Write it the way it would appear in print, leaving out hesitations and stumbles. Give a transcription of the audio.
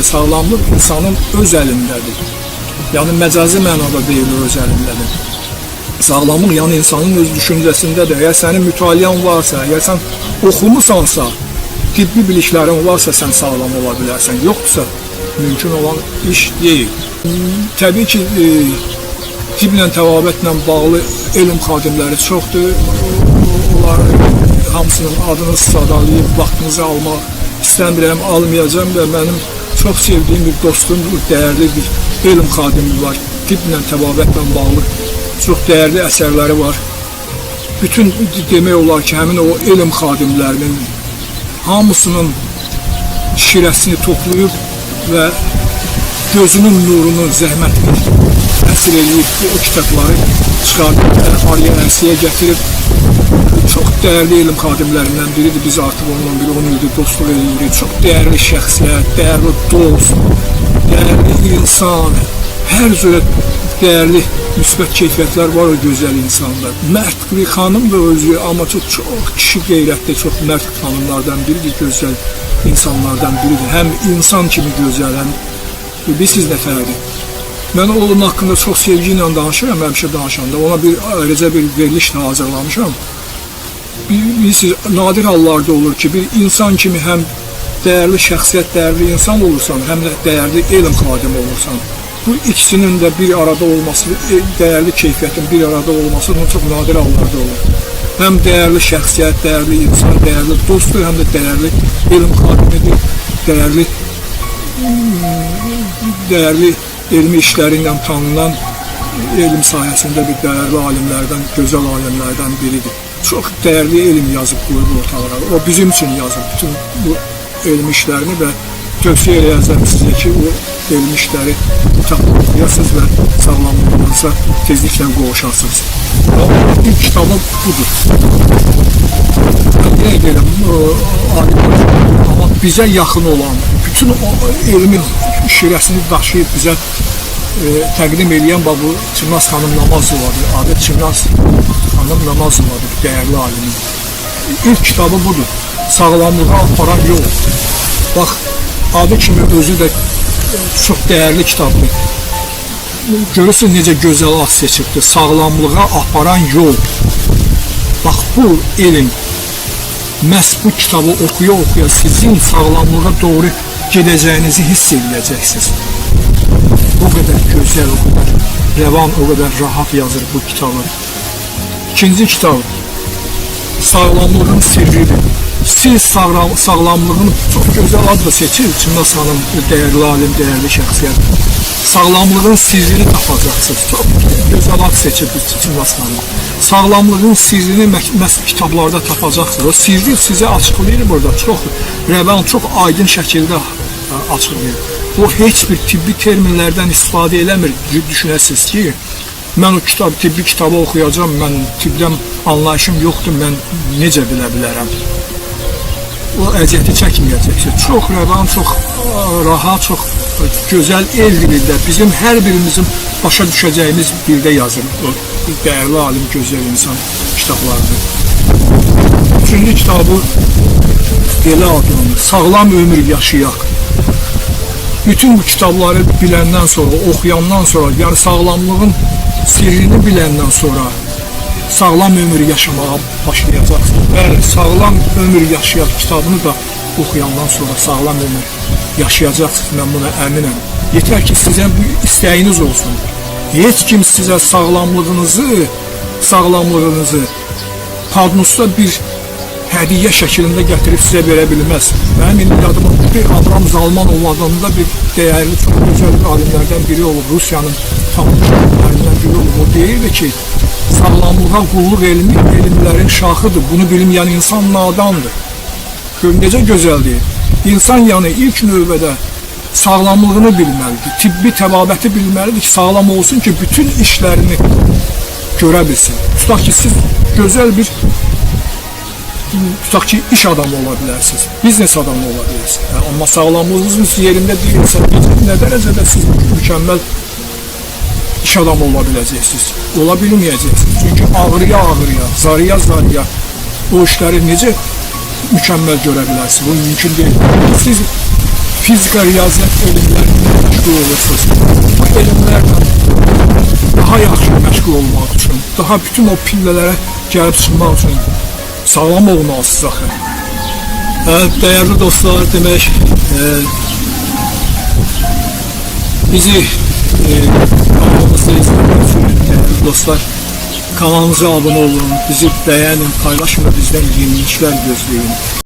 Sağlamlıq insanın öz əlindədir. Yəni məcazi mənada deyilir, öz əlindədir. Sağlamlıq yəni insanın öz düşüncəsindədir. Əgər sənin mütaliən varsa, əgər sən oxumusansa, tibbi biliklərin varsa sən sağlam ola bilərsən. Yoxdursa mümkün olan iş deyil. Təbii ki, tibblə təbabətlə bağlı elm xadimləri çoxdur. Onlar hamısının adını sadalayıb vaxtınızı almaq istəmirəm, almayacağım və mənim çox sevdiyim bir dostum, dəyərli bir elm xadimi var. Tibblə təbabətlə bağlı çox dəyərli əsərləri var. Bütün demək olar ki, həmin o elm xadimlərinin hamısının şirəsini toplayıb və gözünün nurunu, zəhmətini əsir edib o kitabları çıxardıb, araya ərsiyə gətirib çox dəyərli elm xadimlərindən biridir. Biz artıq onunla 10 ildir dostluq edirik. Çox dəyərli şəxsiyyət, dəyərli dost, dəyərli insan, hər cürə dəyərli müsbət keyfiyyətlər var o gözəl insanda. Mərd bir xanım da özü, amma çox kişi qeyrətli, çox mərd xanımlardan biridir, gözəl insanlardan biridir. Həm insan kimi gözəl, həm bilirsiniz nə fərqdir. Mən onun haqqında çox sevgi ilə danışıram, həmişə danışanda. Ona ayrıca bir veriliş də hazırlamışam. Bilirsiniz, nadir hallarda olur ki, bir insan kimi həm dəyərli şəxsiyyət, dəyərli insan olursan, həm də dəyərli elm xadimi olursan. Bu ikisinin də bir arada olması, dəyərli keyfiyyətin bir arada olması çox nadir hallarda olur. Həm dəyərli şəxsiyyət, dəyərli insan, dəyərli dostdur, həm də dəyərli elm xadimidir, dəyərli elmi işləri ilə tanınan elm sayəsində bir dəyərli alimlərdən, gözəl alimlərdən biridir. Çox dəyərli elm yazıb qoyub ortalığa. O bizim üçün yazıb bütün bu elm işlərini və tövsiyə edəcəm sizə ki, o elm işləri tapıb oxuyasınız və sağlamlığınıza tezliklə qovuşarsınız. İlk kitabı budur. Nə edelim, amma bizə yaxın olan, bütün elmin şirəsini daşıyıb bizə təqdim edən bu Çimnaz xanım Namazovadır. Adı Çimnaz xanım Namazovadır, dəyərli alimin. İlk kitabı budur. Sağlamlığa aparan yol. Bax, adı kimi özü də çox dəyərli kitabdır. Görürsün necə gözəl ad seçibdir. Sağlamlığa aparan yol. Bax, bu elm məhz bu kitabı oxuya-oxuya sizin sağlamlığa doğru gedəcəyinizi hiss edəcəksiniz. O qədər gözəl, o qədər rəvan, o qədər rahat yazır bu kitabı. İkinci kitab sağlamlığın sirridir. Siz sağlamlığın çox gözəl adla seçir. Çimnaz xanım dəyərli alim, dəyərli şəxsiyyət. Sağlamlığın sirrini tapacaqsınız. Çox gözəl ad seçir Çimnaz xanım. Sağlamlığın sirrini məhz kitablarda tapacaqsınız. O sirri sizə açıqlayır burada. Çox rəvan, çox aydın şəkildə açıqlayır. O heç bir tibbi terminlərdən istifadə eləmir. Düşünəsiniz ki, mən o tibbi kitabı oxuyacağım, mən tibbdən anlayışım yoxdur, mən necə bilə bilərəm? O əziyyəti çəkməyəcəksiniz. Çox rəvan, çox rahat, çox gözəl el dilində bizim hər birimizin başa düşəcəyimiz dildə yazır. O dəyərli alim, gözəl insan kitablarıdır. Üçüncü kitabı belə adlanır, Sağlam ömür yaşayaq. Bütün bu kitabları biləndən sonra, oxuyandan sonra, yəni sağlamlığın sirrini biləndən sonra sağlam ömür yaşamağa başlayacaqsınız. Bəli, Sağlam ömür yaşayaq kitabını da oxuyandan sonra sağlam ömür yaşayacaqsınız, mən buna əminəm. Yetər ki, sizə bu istəyiniz olsun. Heç kim sizə sağlamlığınızı padnusda bir hədiyyə şəklində gətirib sizə verə bilməz. Mənim indi yadıma bir Abram Zalmanov adında bir dəyərli, çox gözəl alimlərdən biri olub, Rusiyanın tanınmış alimlərdən biri olub. O deyirdi ki, sağlamlığa qulluq elmlərin şahıdır. Bunu bilməyən insan nadandır. Görün, necə gözəl deyir. İnsan yəni ilk növbədə sağlamlığını bilməlidir, tibbi təbabəti bilməlidir ki, sağlam olsun ki, bütün işlərini görə bilsin. Tutaq ki, siz gözəl bir iş adamı ola bilərsiniz, biznes adamı ola bilərsiniz. Amma sağlamlığınız yerində deyilsə, nə dərəcədə siz mükəmməl iş adamı ola biləcəksiniz, ola bilməyəcəksiniz. Çünki ağrıya, zarıya o işləri necə mükəmməl görə bilərsiniz? Bu mümkün deyil. Siz fizika, riyaziyyat elmlərində məşğul olursunuz. Bu elmlərlə daha yaxşı məşğul olmaq üçün, daha bütün o pillələrə gəlib çıxmaq üçün sağlam olmalısınız axı. Dəyərli dostlar, demək bizi kanalımızda izləmək üçün dəyərli dostlar, kanalımıza abunə olun, bizi bəyənin, paylaşın və bizdən yeniliklər gözləyin.